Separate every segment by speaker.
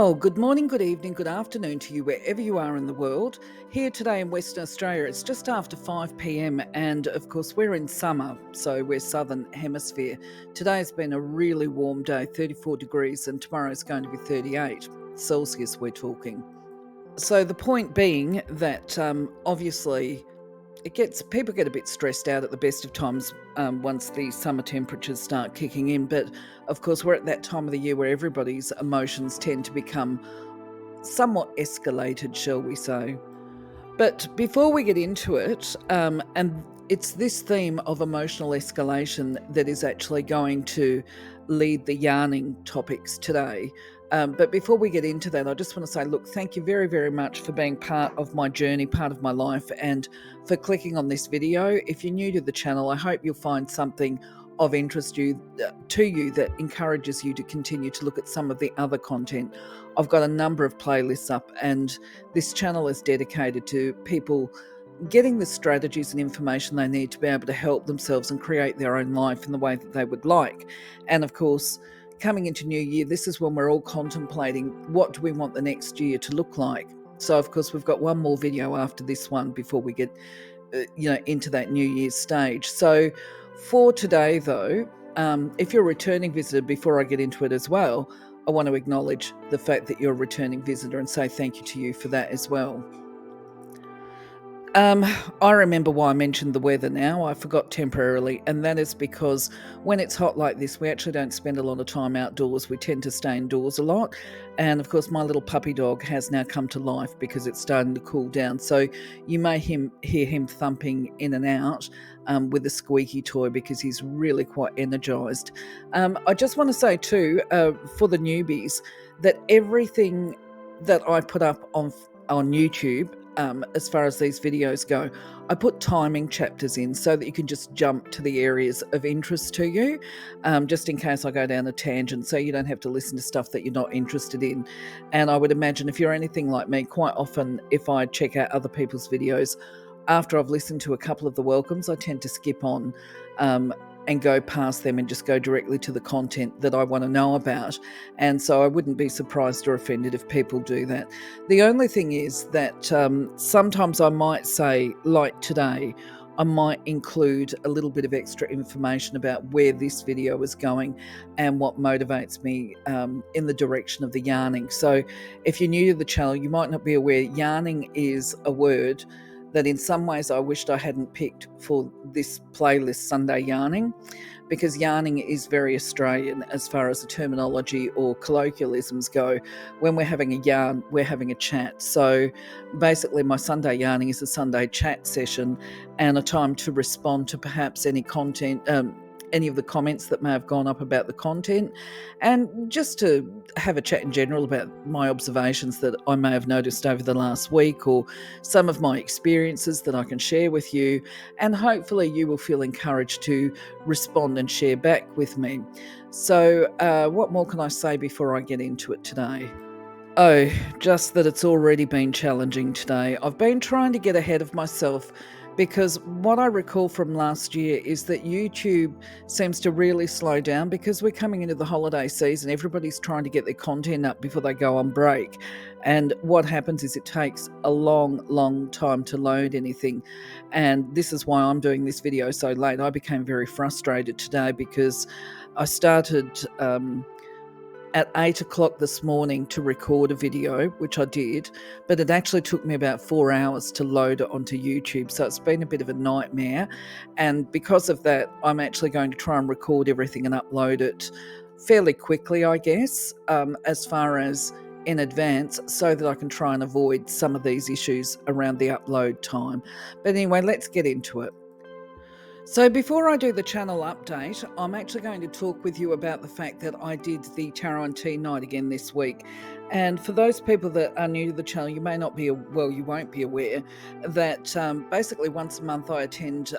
Speaker 1: Well, good morning, good evening, good afternoon to you wherever you are in the world. Here today in Western Australia, it's just after 5 p.m. and of course we're in summer, so we're southern hemisphere. Today's been a really warm day, 34 degrees, and tomorrow's going to be 38 Celsius we're talking. So the point being that obviously people get a bit stressed out at the best of times once the summer temperatures start kicking in. But of course, we're at that time of the year where everybody's emotions tend to become somewhat escalated, shall we say. But before we get into it, and it's this theme of emotional escalation that is actually going to lead the yarning topics today. But before we get into that, I just want to say, look, thank you very, very much for being part of my journey, part of my life, and for clicking on this video. If you're new to the channel, I hope you'll find something of interest to you that encourages you to continue to look at some of the other content. I've got a number of playlists up, and this channel is dedicated to people getting the strategies and information they need to be able to help themselves and create their own life in the way that they would like. And of course, coming into New Year, this is when we're all contemplating what do we want the next year to look like. So of course, we've got one more video after this one before we get into that New Year's stage. So for today, though, if you're a returning visitor, before I get into it as well, I want to acknowledge the fact that you're a returning visitor and say thank you to you for that as well. I remember why I mentioned the weather now. I forgot temporarily, and that is because when it's hot like this, we actually don't spend a lot of time outdoors. We tend to stay indoors a lot. And of course, my little puppy dog has now come to life because it's starting to cool down. So you may hear him thumping in and out with a squeaky toy because he's really quite energized. I just want to say too, for the newbies, that everything that I put up on YouTube, as far as these videos go, I put timing chapters in so that you can just jump to the areas of interest to you, just in case I go down a tangent, so you don't have to listen to stuff that you're not interested in. And I would imagine if you're anything like me, quite often if I check out other people's videos, after I've listened to a couple of the welcomes, I tend to skip on and go past them and just go directly to the content that I want to know about. And so I wouldn't be surprised or offended if people do that. The only thing is that sometimes I might say, like today, I might include a little bit of extra information about where this video is going and what motivates me in the direction of the yarning. So if you're new to the channel, you might not be aware yarning is a word that in some ways I wished I hadn't picked for this playlist, Sunday Yarning, because yarning is very Australian as far as the terminology or colloquialisms go. When we're having a yarn, we're having a chat. So basically my Sunday Yarning is a Sunday chat session and a time to respond to perhaps any content, any of the comments that may have gone up about the content, and just to have a chat in general about my observations that I may have noticed over the last week, or some of my experiences that I can share with you, and hopefully you will feel encouraged to respond and share back with me. So what more can I say before I get into it today? Oh, just that it's already been challenging today. I've been trying to get ahead of myself because what I recall from last year is that YouTube seems to really slow down because we're coming into the holiday season. Everybody's trying to get their content up before they go on break. And what happens is it takes a long, long time to load anything. And this is why I'm doing this video so late. I became very frustrated today because I started at 8 o'clock this morning to record a video, which I did, but it actually took me about 4 hours to load it onto YouTube. So it's been a bit of a nightmare. And because of that, I'm actually going to try and record everything and upload it fairly quickly, I guess, as far as in advance, so that I can try and avoid some of these issues around the upload time. But anyway, let's get into it. So before I do the channel update, I'm actually going to talk with you about the fact that I did the Tarot and Tea night again this week. And for those people that are new to the channel, you may not be, well, you won't be aware that basically once a month I attend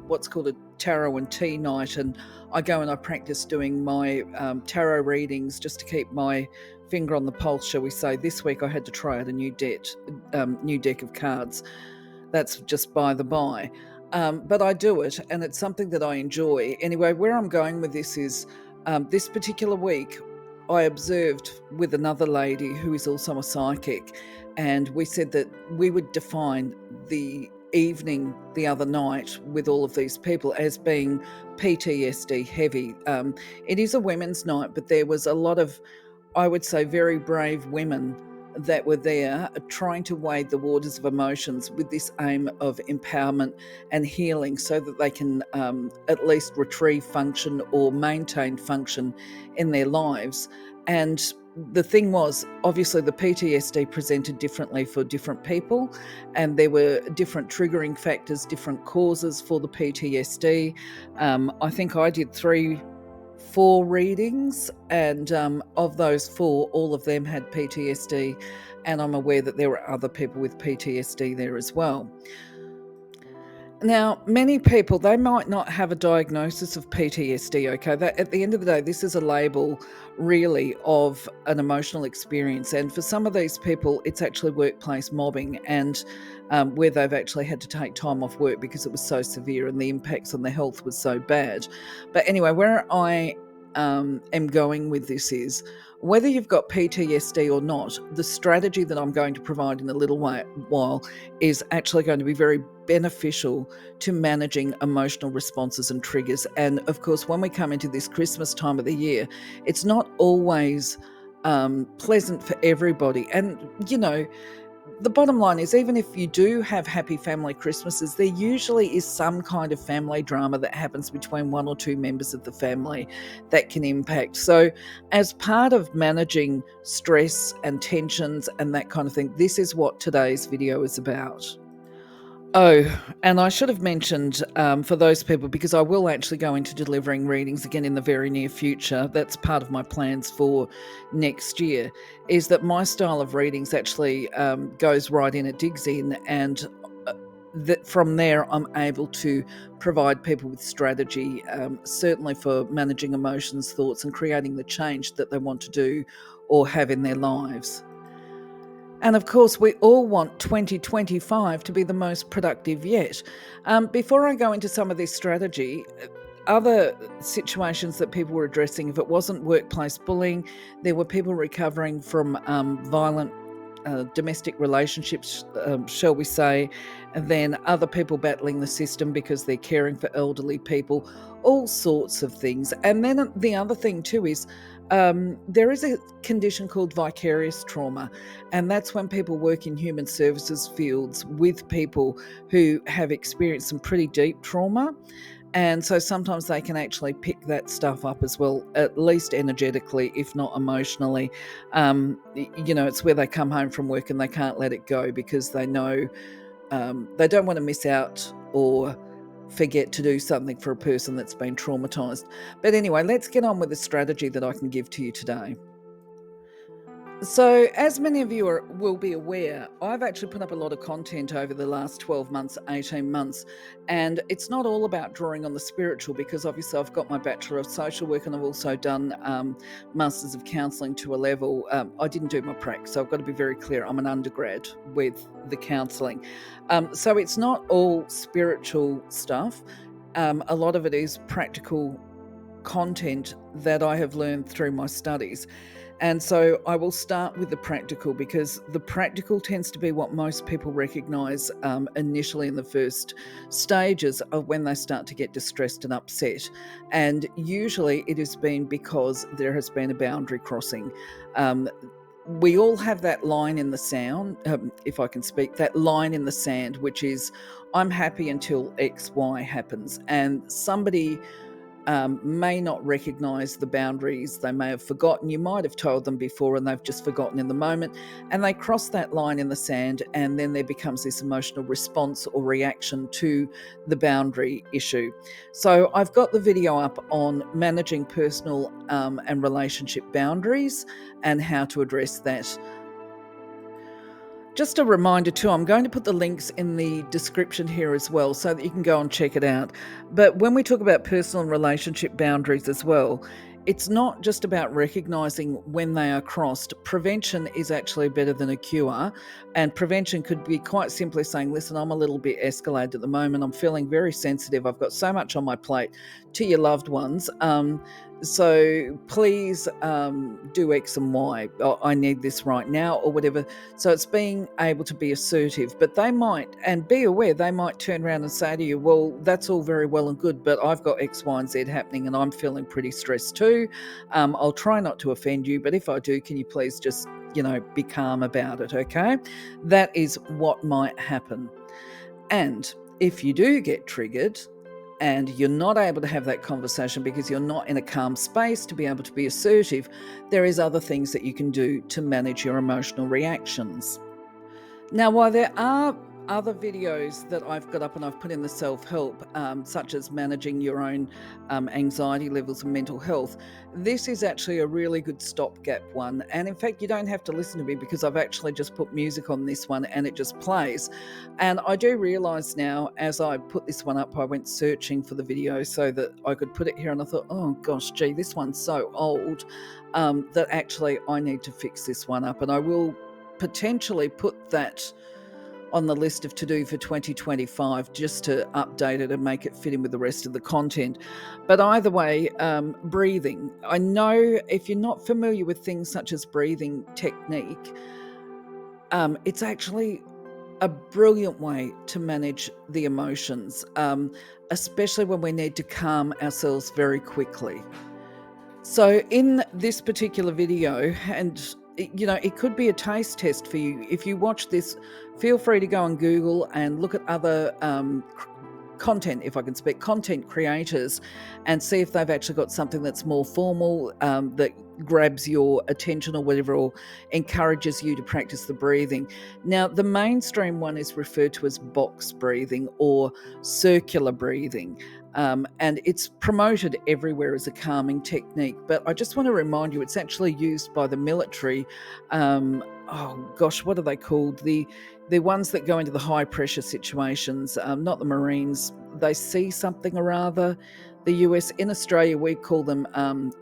Speaker 1: what's called a Tarot and Tea night, and I go and I practice doing my tarot readings just to keep my finger on the pulse, shall we say. This week I had to try out a new deck of cards. That's just by the by. But I do it, and it's something that I enjoy. Anyway, where I'm going with this is this particular week, I observed with another lady who is also a psychic, and we said that we would define the evening the other night with all of these people as being PTSD heavy. It is a women's night, but there was a lot of, I would say, very brave women that were there trying to wade the waters of emotions with this aim of empowerment and healing so that they can at least retrieve function or maintain function in their lives. And the thing was, obviously, the PTSD presented differently for different people, and there were different triggering factors, different causes for the PTSD. I think I did 4 readings, and of those 4, all of them had PTSD, and I'm aware that there were other people with PTSD there as well. Now, many people, they might not have a diagnosis of PTSD, okay? That, at the end of the day, this is a label really of an emotional experience. And for some of these people, it's actually workplace mobbing, and where they've actually had to take time off work because it was so severe and the impacts on their health was so bad. But anyway, where I am going with this is, whether you've got PTSD or not, the strategy that I'm going to provide in a little while is actually going to be very beneficial to managing emotional responses and triggers. And of course, when we come into this Christmas time of the year, it's not always pleasant for everybody. And, you know, the bottom line is, even if you do have happy family Christmases, there usually is some kind of family drama that happens between 1 or 2 members of the family that can impact. So, as part of managing stress and tensions and that kind of thing, this is what today's video is about. Oh, and I should have mentioned, for those people, because I will actually go into delivering readings again in the very near future. That's part of my plans for next year, is that my style of readings actually goes right in, it digs in, and that from there I'm able to provide people with strategy, certainly for managing emotions, thoughts, and creating the change that they want to do or have in their lives. And of course, we all want 2025 to be the most productive yet. Before I go into some of this strategy, other situations that people were addressing, if it wasn't workplace bullying, there were people recovering from violent domestic relationships, shall we say, and then other people battling the system because they're caring for elderly people, all sorts of things. And then the other thing too is, there is a condition called vicarious trauma, and that's when people work in human services fields with people who have experienced some pretty deep trauma. And so sometimes they can actually pick that stuff up as well, at least energetically, if not emotionally. It's where they come home from work and they can't let it go because they know they don't want to miss out or forget to do something for a person that's been traumatized. But anyway, let's get on with the strategy that I can give to you today. So, as many of you will be aware, I've actually put up a lot of content over the last 12 months, 18 months, and it's not all about drawing on the spiritual, because obviously I've got my Bachelor of Social Work and I've also done Masters of Counselling to a level. I didn't do my prac, so I've got to be very clear, I'm an undergrad with the counselling. So it's not all spiritual stuff. A lot of it is practical content that I have learned through my studies. And so I will start with the practical, because the practical tends to be what most people recognize initially in the first stages of when they start to get distressed and upset. And usually it has been because there has been a boundary crossing. We all have that line in the sand, if I can speak, that line in the sand, which is, I'm happy until X, Y happens. And somebody may not recognize the boundaries. They may have forgotten. You might have told them before and they've just forgotten in the moment. And they cross that line in the sand, and then there becomes this emotional response or reaction to the boundary issue. So I've got the video up on managing personal and relationship boundaries and how to address that. Just a reminder too, I'm going to put the links in the description here as well so that you can go and check it out. But when we talk about personal and relationship boundaries as well, it's not just about recognizing when they are crossed. Prevention is actually better than a cure. And prevention could be quite simply saying, listen, I'm a little bit escalated at the moment. I'm feeling very sensitive. I've got so much on my plate, to your loved ones. So please do X and Y. I need this right now, or whatever. So it's being able to be assertive, but they might, and be aware, they might turn around and say to you, well, that's all very well and good, but I've got X, Y, and Z happening and I'm feeling pretty stressed too. I'll try not to offend you, but if I do, can you please just, be calm about it, okay? That is what might happen. And if you do get triggered, and you're not able to have that conversation because you're not in a calm space to be able to be assertive, there is other things that you can do to manage your emotional reactions. Now, while there are other videos that I've got up and I've put in the self-help, such as managing your own anxiety levels and mental health, this is actually a really good stopgap one. And in fact, you don't have to listen to me because I've actually just put music on this one and it just plays. And I do realize now, as I put this one up, I went searching for the video so that I could put it here, and I thought, oh gosh, gee, this one's so old that actually I need to fix this one up. And I will potentially put that on the list of to do for 2025 just to update it and make it fit in with the rest of the content. But either way, breathing. I know if you're not familiar with things such as breathing technique, it's actually a brilliant way to manage the emotions, especially when we need to calm ourselves very quickly. So in this particular video, and it could be a taste test for you. If you watch this, feel free to go on Google and look at other content, if I can speak, content creators, and see if they've actually got something that's more formal, that grabs your attention or whatever, or encourages you to practice the breathing. Now, the mainstream one is referred to as box breathing or circular breathing. And it's promoted everywhere as a calming technique. But I just want to remind you, it's actually used by the military. Oh gosh, what are they called? The ones that go into the high pressure situations, not the Marines. They see something or other. The US, in Australia, we call them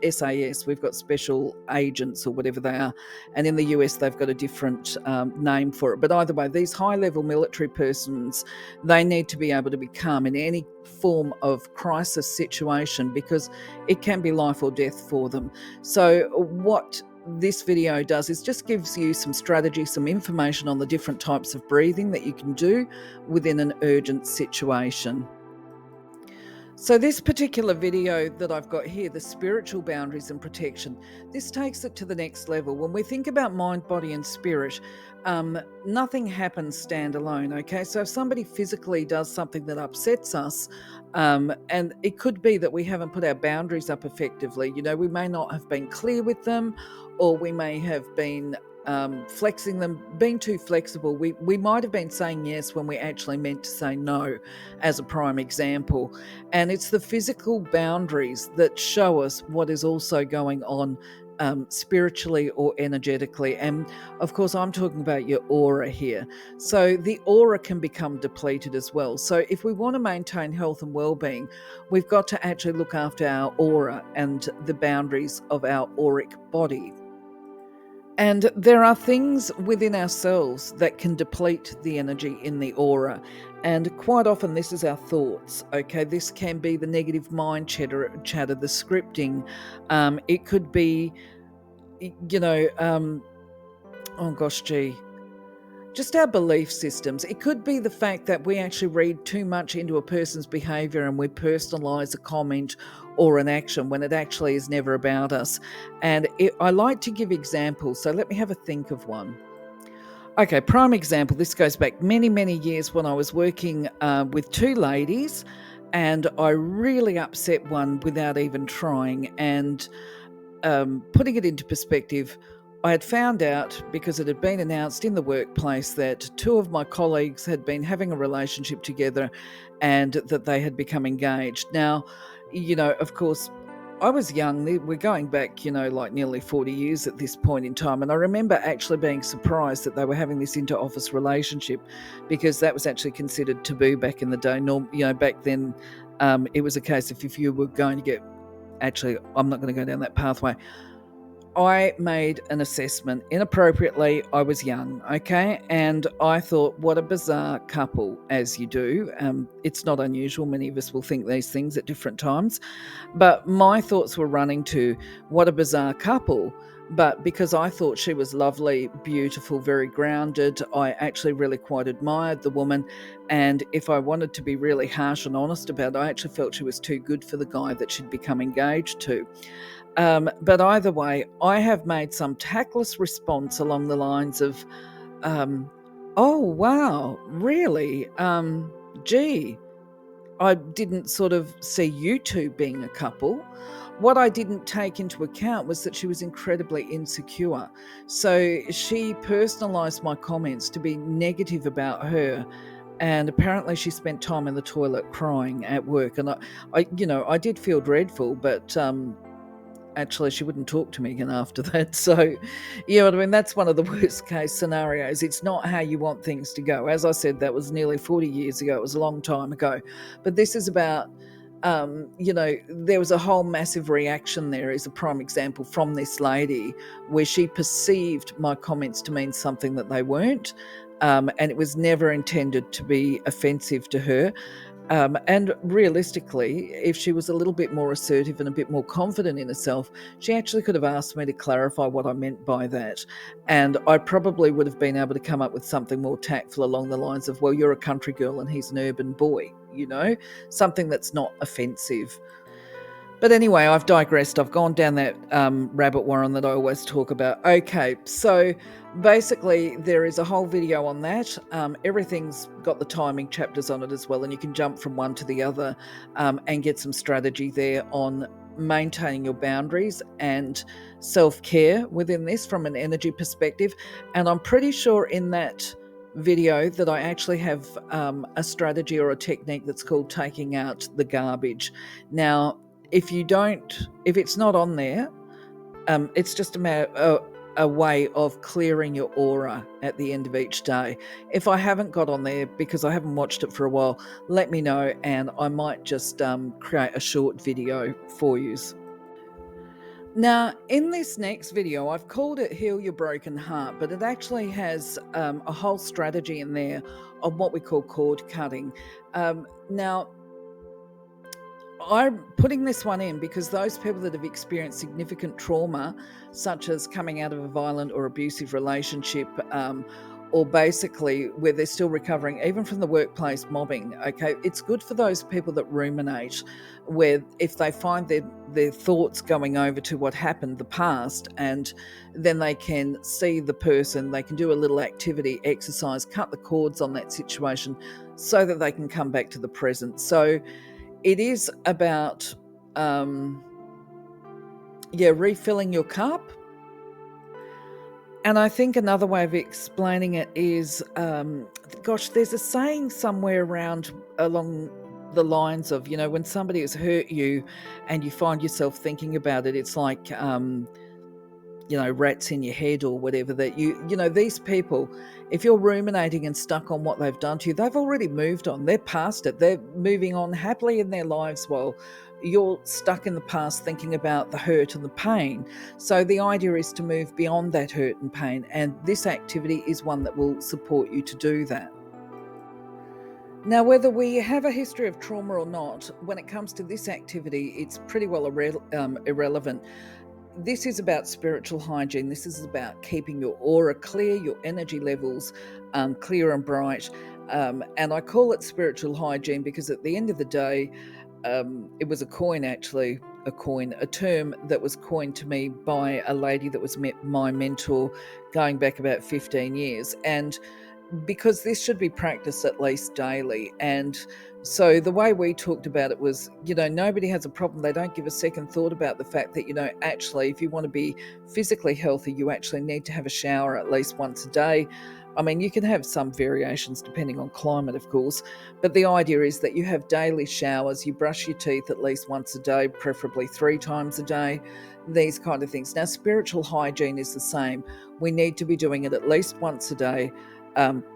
Speaker 1: SAS. We've got special agents or whatever they are. And in the US, they've got a different name for it. But either way, these high level military persons, they need to be able to be calm in any form of crisis situation because it can be life or death for them. So what this video does is just gives you some strategy, some information on the different types of breathing that you can do within an urgent situation. So this particular video that I've got here, the spiritual boundaries and protection, this takes it to the next level. When we think about mind, body and spirit, nothing happens standalone, okay? So if somebody physically does something that upsets us, and it could be that we haven't put our boundaries up effectively, we may not have been clear with them, or we may have been flexing them, being too flexible. We might have been saying yes when we actually meant to say no, as a prime example. And it's the physical boundaries that show us what is also going on spiritually or energetically. And of course, I'm talking about your aura here. So the aura can become depleted as well. So if we want to maintain health and well-being, we've got to actually look after our aura and the boundaries of our auric body. And there are things within ourselves that can deplete the energy in the aura. And quite often this is our thoughts, okay? This can be the negative mind chatter, the scripting. It could be, oh gosh, gee, just our belief systems. It could be the fact that we actually read too much into a person's behavior and we personalize a comment or an action when it actually is never about us. And I like to give examples, so let me have a think of one. Okay, prime example, this goes back many, many years when I was working with two ladies, and I really upset one without even trying. And putting it into perspective, I had found out, because it had been announced in the workplace, that two of my colleagues had been having a relationship together and that they had become engaged. Now, of course, I was young. We're going back, like nearly 40 years at this point in time. And I remember actually being surprised that they were having this inter-office relationship, because that was actually considered taboo back in the day. Back then, it was a case of if you were going to get, actually, I'm not going to go down that pathway. I made an assessment inappropriately. I was young, okay? And I thought, what a bizarre couple, as you do. It's not unusual. Many of us will think these things at different times. But my thoughts were running to, what a bizarre couple. But because I thought she was lovely, beautiful, very grounded, I actually really quite admired the woman. And if I wanted to be really harsh and honest about it, I actually felt she was too good for the guy that she'd become engaged to. But either way, I have made some tactless response along the lines of, oh, wow, really? Gee, I didn't sort of see you two being a couple. What I didn't take into account was that she was incredibly insecure. So she personalized my comments to be negative about her. And apparently she spent time in the toilet crying at work. And I did feel dreadful, but actually she wouldn't talk to me again after that. So, you know what I mean? That's one of the worst case scenarios. It's not how you want things to go. As I said, that was nearly 40 years ago. It was a long time ago. But this is about, there was a whole massive reaction there, is a prime example from this lady, where she perceived my comments to mean something that they weren't. And it was never intended to be offensive to her. And realistically, if she was a little bit more assertive and a bit more confident in herself, she actually could have asked me to clarify what I meant by that. And I probably would have been able to come up with something more tactful along the lines of, well, you're a country girl and he's an urban boy, something that's not offensive. But anyway, I've digressed. I've gone down that rabbit warren that I always talk about. Okay, so basically there is a whole video on that. Everything's got the timing chapters on it as well, and you can jump from one to the other and get some strategy there on maintaining your boundaries and self-care within this from an energy perspective. And I'm pretty sure in that video that I actually have a strategy or a technique that's called taking out the garbage. Now, if it's not on there, it's just a way of clearing your aura at the end of each day. If I haven't got on there because I haven't watched it for a while, let me know and I might just create a short video for you. Now, in this next video, I've called it Heal Your Broken Heart, but it actually has a whole strategy in there of what we call cord cutting. Now, I'm putting this one in because those people that have experienced significant trauma, such as coming out of a violent or abusive relationship, or basically where they're still recovering, even from the workplace mobbing, okay, it's good for those people that ruminate, where if they find their thoughts going over to what happened, the past, and then they can see the person, they can do a little activity, exercise, cut the cords on that situation so that they can come back to the present. So it is about, refilling your cup. And I think another way of explaining it is, there's a saying somewhere around along the lines of, when somebody has hurt you and you find yourself thinking about it, it's like, rats in your head or whatever, that these people, if you're ruminating and stuck on what they've done to you, they've already moved on. They're past it. They're moving on happily in their lives while you're stuck in the past thinking about the hurt and the pain. So the idea is to move beyond that hurt and pain. And this activity is one that will support you to do that. Now, whether we have a history of trauma or not, when it comes to this activity, it's pretty well irrelevant. This is about spiritual hygiene. This is about keeping your aura clear, your energy levels clear and bright. And I call it spiritual hygiene because at the end of the day, it was a term that was coined to me by a lady that was my mentor going back about 15 years. And because this should be practiced at least daily. And so the way we talked about it was, nobody has a problem. They don't give a second thought about the fact that, actually, if you want to be physically healthy, you actually need to have a shower at least once a day. I mean, you can have some variations depending on climate, of course, but the idea is that you have daily showers, you brush your teeth at least once a day, preferably 3 times a day, these kind of things. Now, spiritual hygiene is the same. We need to be doing it at least once a day.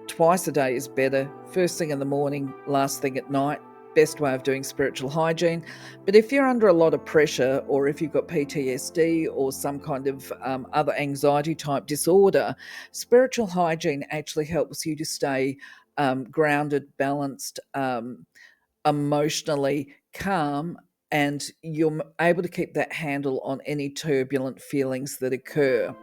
Speaker 1: Twice a day is better. First thing in the morning, last thing at night. best way of doing spiritual hygiene. But if you're under a lot of pressure, or if you've got PTSD or some kind of other anxiety type disorder, spiritual hygiene actually helps you to stay grounded, balanced, emotionally calm, and you're able to keep that handle on any turbulent feelings that occur.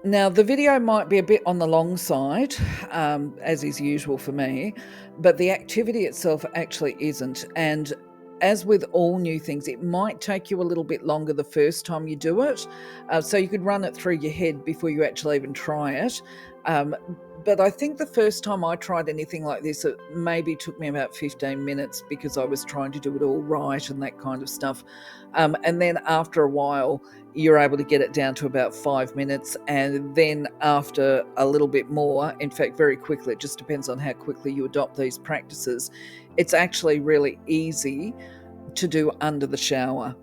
Speaker 1: Now, the video might be a bit on the long side, as is usual for me, but the activity itself actually isn't. And as with all new things, it might take you a little bit longer the first time you do it. So you could run it through your head before you actually even try it. Um, but I think the first time I tried anything like this, it maybe took me about 15 minutes because I was trying to do it all right and that kind of stuff. And then after a while, you're able to get it down to about 5 minutes. And then after a little bit more, in fact, very quickly, it just depends on how quickly you adopt these practices, it's actually really easy to do under the shower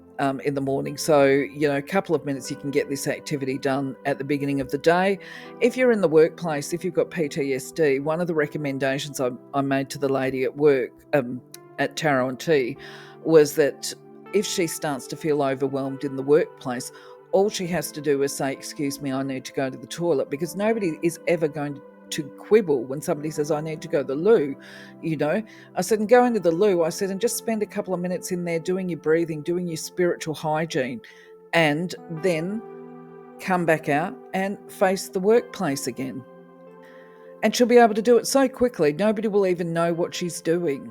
Speaker 1: in the morning. So, a couple of minutes, you can get this activity done at the beginning of the day. If you're in the workplace, if you've got PTSD, one of the recommendations I made to the lady at work at Taro and Tea was that if she starts to feel overwhelmed in the workplace, all she has to do is say, "Excuse me, I need to go to the toilet," because nobody is ever going to quibble when somebody says, "I need to go to the loo." I said, and go into the loo, I said, and just spend a couple of minutes in there doing your breathing, doing your spiritual hygiene, and then come back out and face the workplace again. And she'll be able to do it so quickly, nobody will even know what she's doing.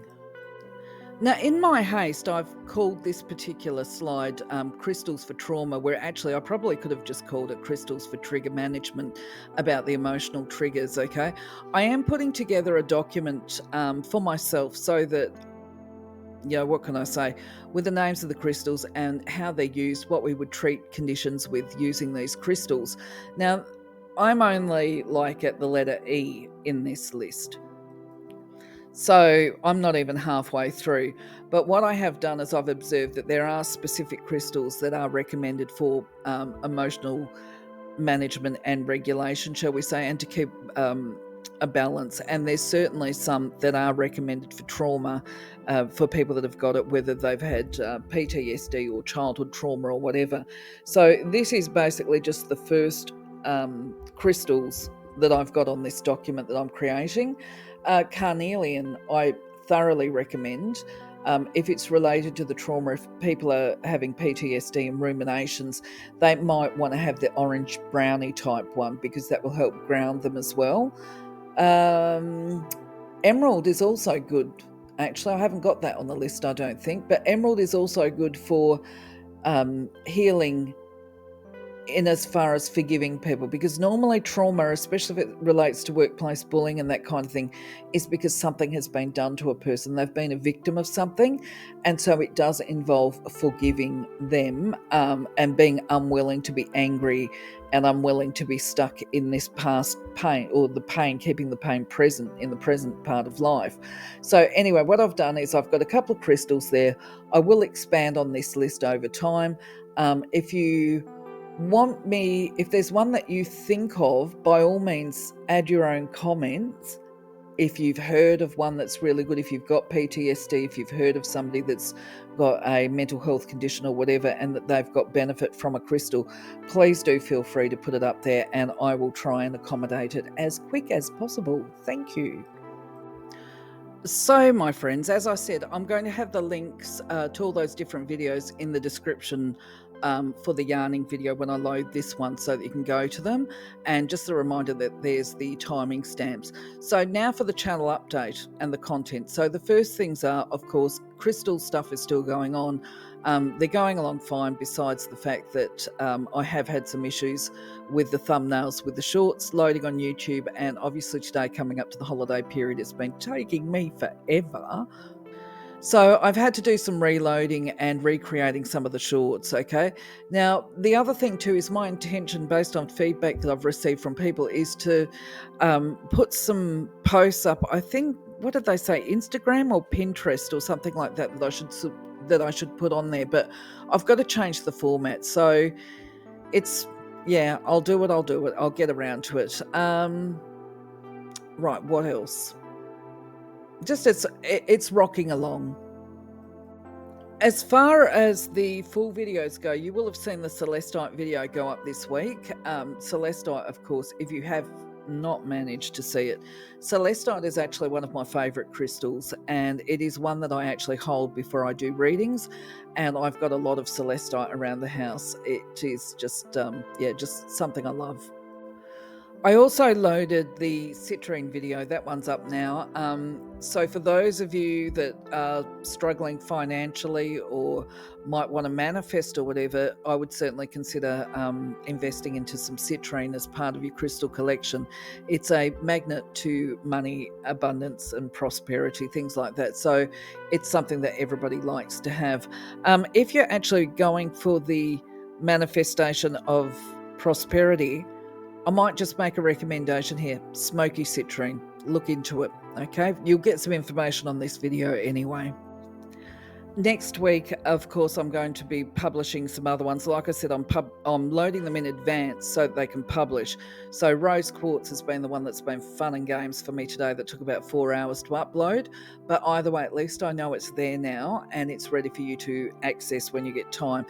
Speaker 1: Now, in my haste, I've called this particular slide Crystals for Trauma, where actually I probably could have just called it Crystals for Trigger Management, about the emotional triggers, okay? I am putting together a document for myself so that, what can I say, with the names of the crystals and how they're used, what we would treat conditions with using these crystals. Now, I'm only like at the letter E in this list. So I'm not even halfway through. But what I have done is I've observed that there are specific crystals that are recommended for emotional management and regulation, shall we say, and to keep a balance. And there's certainly some that are recommended for trauma, for people that have got it, whether they've had PTSD or childhood trauma or whatever. So this is basically just the first crystals that I've got on this document that I'm creating. Carnelian, I thoroughly recommend. If it's related to the trauma, if people are having PTSD and ruminations, they might want to have the orange brownie type one because that will help ground them as well. Emerald is also good. Actually, I haven't got that on the list, I don't think, but emerald is also good for healing in as far as forgiving people, because normally trauma, especially if it relates to workplace bullying and that kind of thing, is because something has been done to a person. They've been a victim of something, and so it does involve forgiving them and being unwilling to be angry and unwilling to be stuck in this past pain, or the pain, keeping the pain present in the present part of life. So anyway, what I've done is I've got a couple of crystals there. I will expand on this list over time. If you want me, if there's one that you think of, by all means add your own comments. If you've heard of one that's really good, if you've got PTSD, if you've heard of somebody that's got a mental health condition or whatever and that they've got benefit from a crystal, please do feel free to put it up there and I will try and accommodate it as quick as possible. Thank you. So, my friends, as I said, I'm going to have the links to all those different videos in the description for the yarning video when I load this one, so that you can go to them. And just a reminder that there's the timing stamps. So now for the channel update and the content. So the first things are, of course, crystal stuff is still going on. They're going along fine, besides the fact that I have had some issues with the thumbnails with the shorts loading on YouTube, and obviously today, coming up to the holiday period, it's been taking me forever. So I've had to do some reloading and recreating some of the shorts, okay? Now, the other thing too is my intention, based on feedback that I've received from people, is to put some posts up. I think, what did they say, Instagram or Pinterest or something like that, that I should put on there. But I've got to change the format. So it's, yeah, I'll do it. I'll get around to it. Right, what else? just it's rocking along. As far as the full videos go, you will have seen the Celestite video go up this week. Celestite, of course, if you have not managed to see it, Celestite is actually one of my favourite crystals, and it is one that I actually hold before I do readings. And I've got a lot of Celestite around the house. It is just, just something I love. I also loaded the citrine video. That one's up now. So for those of you that are struggling financially or might want to manifest or whatever, I would certainly consider investing into some citrine as part of your crystal collection. It's a magnet to money, abundance and prosperity, things like that. So it's something that everybody likes to have. If you're actually going for the manifestation of prosperity, I might just make a recommendation here. Smoky citrine. Look into it, okay? You'll get some information on this video anyway. Next week, of course, I'm going to be publishing some other ones. Like I said, I'm loading them in advance so that they can publish. So rose quartz has been the one that's been fun and games for me today that took about 4 hours to upload. But either way, at least I know it's there now and it's ready for you to access when you get time.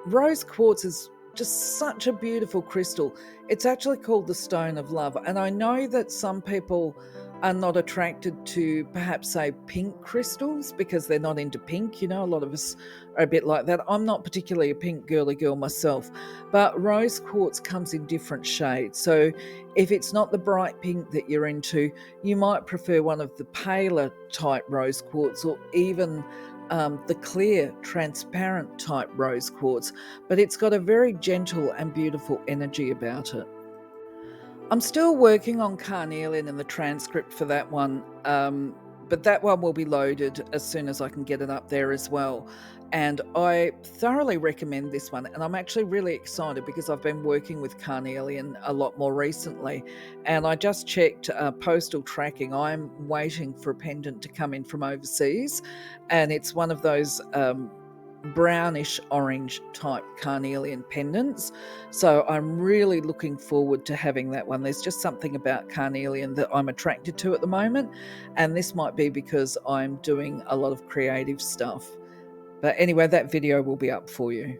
Speaker 1: Rose quartz is just such a beautiful crystal. It's actually called the stone of love. And I know that some people are not attracted to perhaps say pink crystals because they're not into pink. You know, a lot of us are a bit like that. I'm not particularly a pink girly girl myself, but rose quartz comes in different shades. So if it's not the bright pink that you're into, you might prefer one of the paler type rose quartz, or even the clear, transparent type rose quartz, but it's got a very gentle and beautiful energy about it. I'm still working on carnelian and the transcript for that one, but that one will be loaded as soon as I can get it up there as well. And I thoroughly recommend this one. And I'm actually really excited because I've been working with carnelian a lot more recently. And I just checked postal tracking. I'm waiting for a pendant to come in from overseas. And it's one of those brownish orange type carnelian pendants. So I'm really looking forward to having that one. There's just something about carnelian that I'm attracted to at the moment. And this might be because I'm doing a lot of creative stuff. But anyway, that video will be up for you.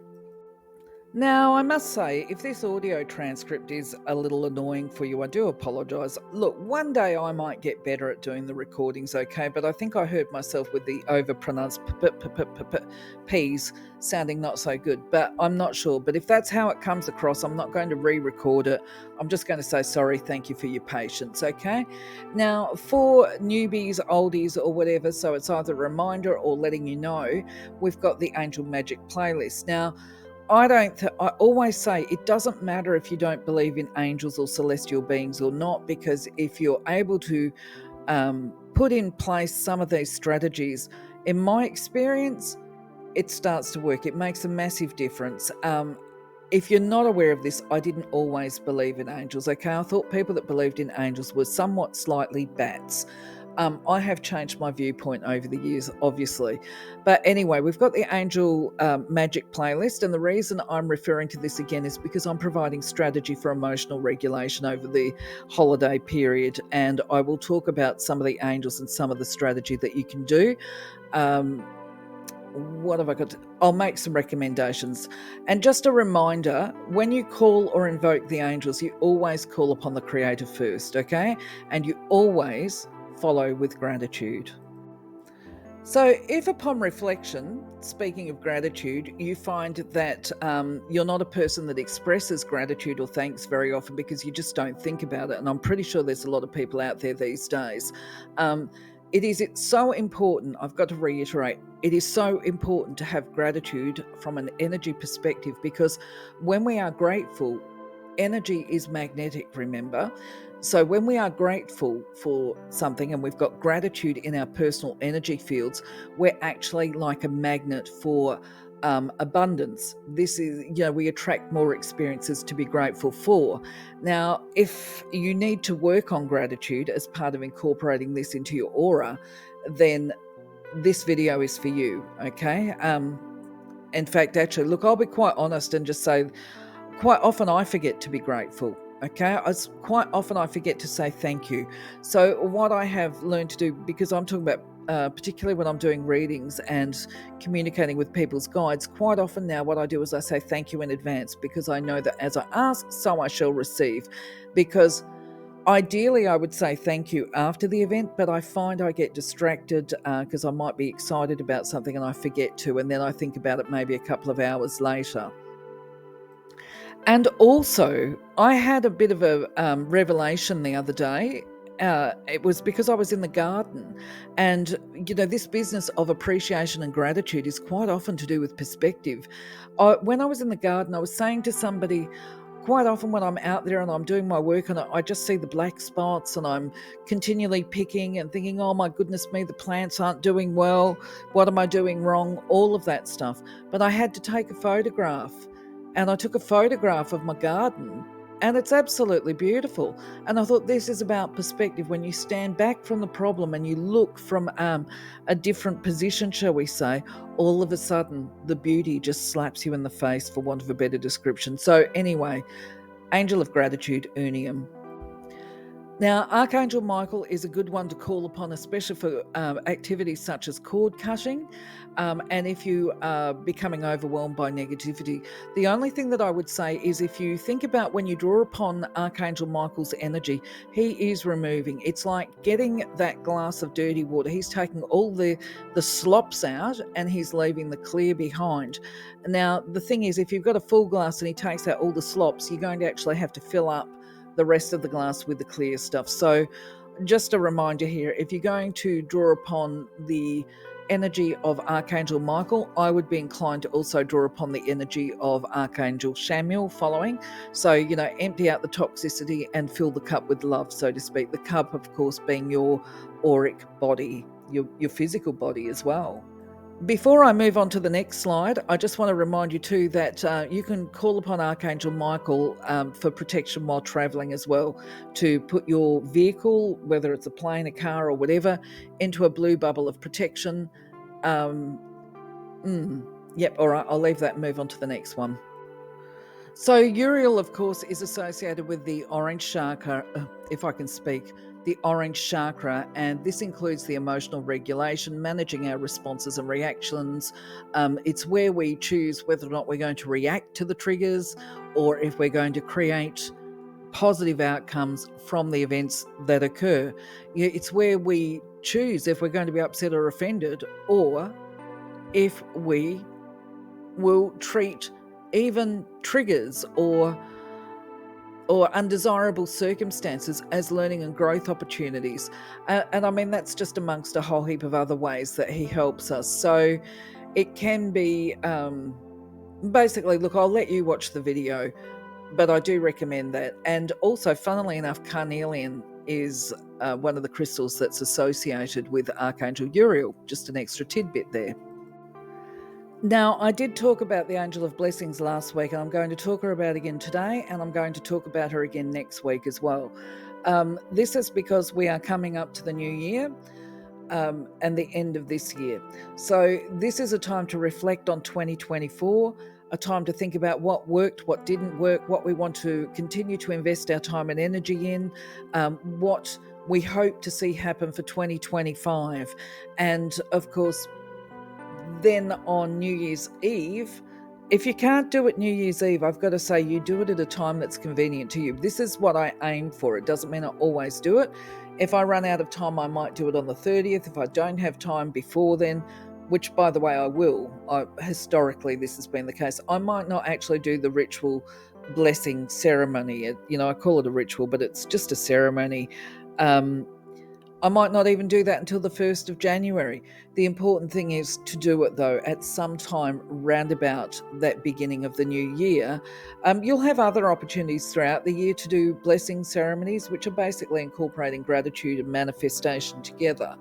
Speaker 1: Now, I must say, if this audio transcript is a little annoying for you, I do apologise. Look, one day I might get better at doing the recordings, okay? But I think I heard myself with the overpronounced P's sounding not so good, but I'm not sure. But if that's how it comes across, I'm not going to re-record it. I'm just going to say sorry, thank you for your patience, okay? Now, for newbies, oldies, or whatever, so it's either a reminder or letting you know, we've got the Angel Magic playlist. Now, I always say it doesn't matter if you don't believe in angels or celestial beings or not, because if you're able to put in place some of these strategies, in my experience, it starts to work. It makes a massive difference. If you're not aware of this, I didn't always believe in angels, okay? I thought people that believed in angels were somewhat slightly bats. I have changed my viewpoint over the years, obviously. But anyway, we've got the Angel Magic playlist. And the reason I'm referring to this again is because I'm providing strategy for emotional regulation over the holiday period. And I will talk about some of the angels and some of the strategy that you can do. What have I got? I'll make some recommendations. And just a reminder, when you call or invoke the angels, you always call upon the Creator first, okay? And you always follow with gratitude. So if upon reflection, speaking of gratitude, you find that you're not a person that expresses gratitude or thanks very often because you just don't think about it, and I'm pretty sure there's a lot of people out there these days, it's so important, I've got to reiterate, it is so important to have gratitude from an energy perspective, because when we are grateful, energy is magnetic, remember? So when we are grateful for something and we've got gratitude in our personal energy fields, we're actually like a magnet for abundance. This is, we attract more experiences to be grateful for. Now, if you need to work on gratitude as part of incorporating this into your aura, then this video is for you, okay? In fact, actually, look, I'll be quite honest and just say, quite often I forget to be grateful. Okay, quite often I forget to say thank you. So what I have learned to do, because I'm talking about particularly when I'm doing readings and communicating with people's guides, quite often now what I do is I say thank you in advance, because I know that as I ask, so I shall receive. Because ideally, I would say thank you after the event, but I find I get distracted because I might be excited about something and I forget to, and then I think about it maybe a couple of hours later. And also, I had a bit of a revelation the other day. It was because I was in the garden, and this business of appreciation and gratitude is quite often to do with perspective. When I was in the garden, I was saying to somebody, quite often when I'm out there and I'm doing my work and I just see the black spots and I'm continually picking and thinking, oh my goodness me, the plants aren't doing well. What am I doing wrong? All of that stuff. But I had to take a photograph, and I took a photograph of my garden, and it's absolutely beautiful. And I thought, this is about perspective. When you stand back from the problem and you look from a different position, shall we say, all of a sudden the beauty just slaps you in the face, for want of a better description. So anyway, angel of gratitude, Unium. Now, Archangel Michael is a good one to call upon, especially for activities such as cord cutting. And if you are becoming overwhelmed by negativity, the only thing that I would say is, if you think about when you draw upon Archangel Michael's energy, he is removing. It's like getting that glass of dirty water. He's taking all the slops out and he's leaving the clear behind. Now, the thing is, if you've got a full glass and he takes out all the slops, you're going to actually have to fill up the rest of the glass with the clear stuff. So just a reminder here, if you're going to draw upon the energy of Archangel Michael, I would be inclined to also draw upon the energy of Archangel Chamuel following. So, empty out the toxicity and fill the cup with love, so to speak. The cup, of course, being your auric body, your physical body as well. Before I move on to the next slide, I just want to remind you too that you can call upon Archangel Michael for protection while traveling as well, to put your vehicle, whether it's a plane, a car, or whatever, into a blue bubble of protection. Um, yep, all right, I'll leave that and move on to the next one. So Uriel, of course, is associated with the orange chakra, if I can speak, the orange chakra, and this includes the emotional regulation, managing our responses and reactions. It's where we choose whether or not we're going to react to the triggers, or if we're going to create positive outcomes from the events that occur. It's where we choose if we're going to be upset or offended, or if we will treat even triggers or undesirable circumstances as learning and growth opportunities. And I mean, that's just amongst a whole heap of other ways that he helps us. So it can be basically, look, I'll let you watch the video, but I do recommend that. And also, funnily enough, carnelian is one of the crystals that's associated with Archangel Uriel. Just an extra tidbit there. Now, I did talk about the Angel of Blessings last week, and I'm going to talk about again today, and I'm going to talk about her again next week as well. This is because we are coming up to the new year and the end of this year. So this is a time to reflect on 2024, a time to think about what worked, what didn't work, what we want to continue to invest our time and energy in, what we hope to see happen for 2025. And of course, then on New Year's Eve, if you can't do it New Year's Eve, I've got to say, you do it at a time that's convenient to you. This is what I aim for. It doesn't mean I always do it. If I run out of time, I might do it on the 30th. If I don't have time before then, which, by the way, I will. Historically, this has been the case. I might not actually do the ritual blessing ceremony. I call it a ritual, but it's just a ceremony. I might not even do that until the 1st of January. The important thing is to do it, though, at some time roundabout that beginning of the new year. You'll have other opportunities throughout the year to do blessing ceremonies, which are basically incorporating gratitude and manifestation together.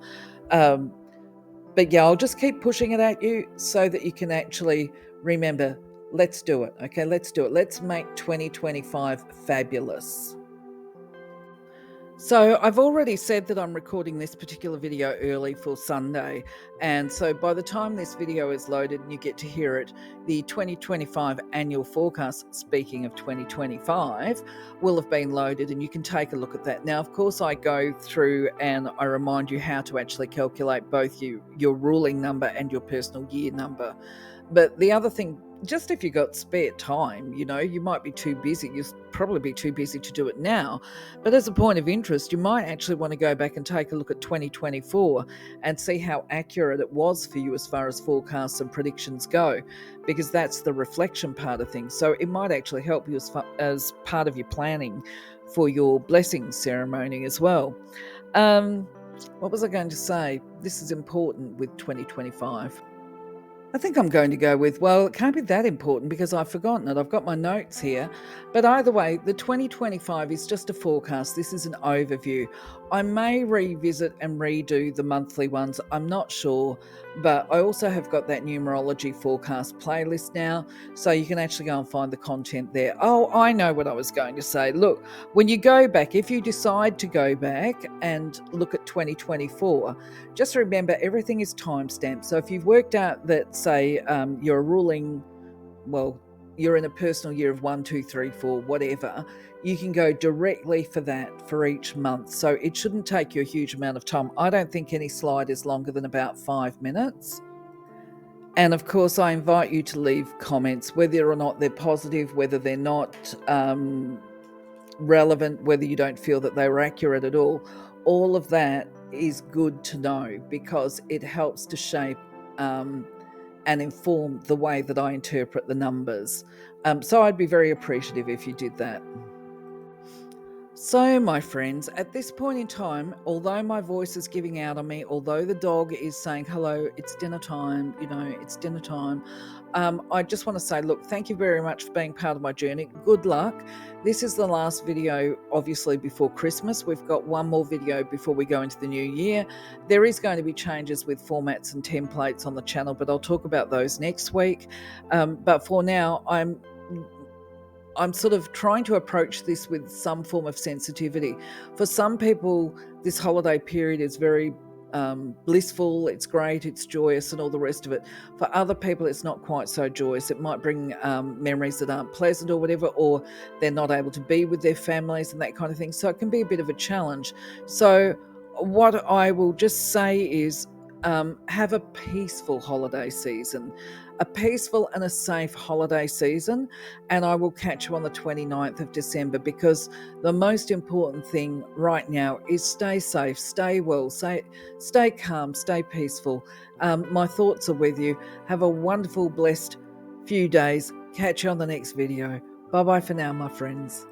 Speaker 1: But yeah, I'll just keep pushing it at you so that you can actually remember, let's do it. Okay, let's do it. Let's make 2025 fabulous. So I've already said that I'm recording this particular video early for Sunday, and so by the time this video is loaded and you get to hear it, the 2025 annual forecast, speaking of 2025, will have been loaded and you can take a look at that. Now, of course, I go through and I remind you how to actually calculate both your ruling number and your personal year number. But the other thing, just if you got spare time, you might be too busy. You'll probably be too busy to do it now. But as a point of interest, you might actually want to go back and take a look at 2024 and see how accurate it was for you as far as forecasts and predictions go, because that's the reflection part of things. So it might actually help you as part of your planning for your blessing ceremony as well. What was I going to say? This is important with 2025. I think I'm going to go with, well, it can't be that important because I've forgotten it. I've got my notes here. But either way, the 2025 is just a forecast. This is an overview. I may revisit and redo the monthly ones. I'm not sure. But I also have got that numerology forecast playlist now. So you can actually go and find the content there. Oh, I know what I was going to say. Look, when you go back, if you decide to go back and look at 2024, just remember everything is timestamped. So if you've worked out that, say, you're ruling, well, you're in a personal year of 1, 2, 3, 4, whatever, you can go directly for that for each month. So it shouldn't take you a huge amount of time. I don't think any slide is longer than about 5 minutes. And of course, I invite you to leave comments, whether or not they're positive, whether they're not relevant, whether you don't feel that they were accurate at all. All of that is good to know because it helps to shape and inform the way that I interpret the numbers. So I'd be very appreciative if you did that. So, my friends, at this point in time, although my voice is giving out on me, although the dog is saying, hello, it's dinner time, it's dinner time, I just want to say, look, thank you very much for being part of my journey. Good luck. This is the last video, obviously, before Christmas. We've got one more video before we go into the new year. There is going to be changes with formats and templates on the channel, but I'll talk about those next week. But for now, I'm sort of trying to approach this with some form of sensitivity. For some people, this holiday period is very blissful, it's great, it's joyous, and all the rest of it. For other people, it's not quite so joyous. It might bring memories that aren't pleasant or whatever, or they're not able to be with their families and that kind of thing. So it can be a bit of a challenge. So, what I will just say is have a peaceful holiday season, a peaceful and a safe holiday season. And I will catch you on the 29th of December, because the most important thing right now is stay safe, stay well, stay calm, stay peaceful. My thoughts are with you. Have a wonderful, blessed few days. Catch you on the next video. Bye-bye for now, my friends.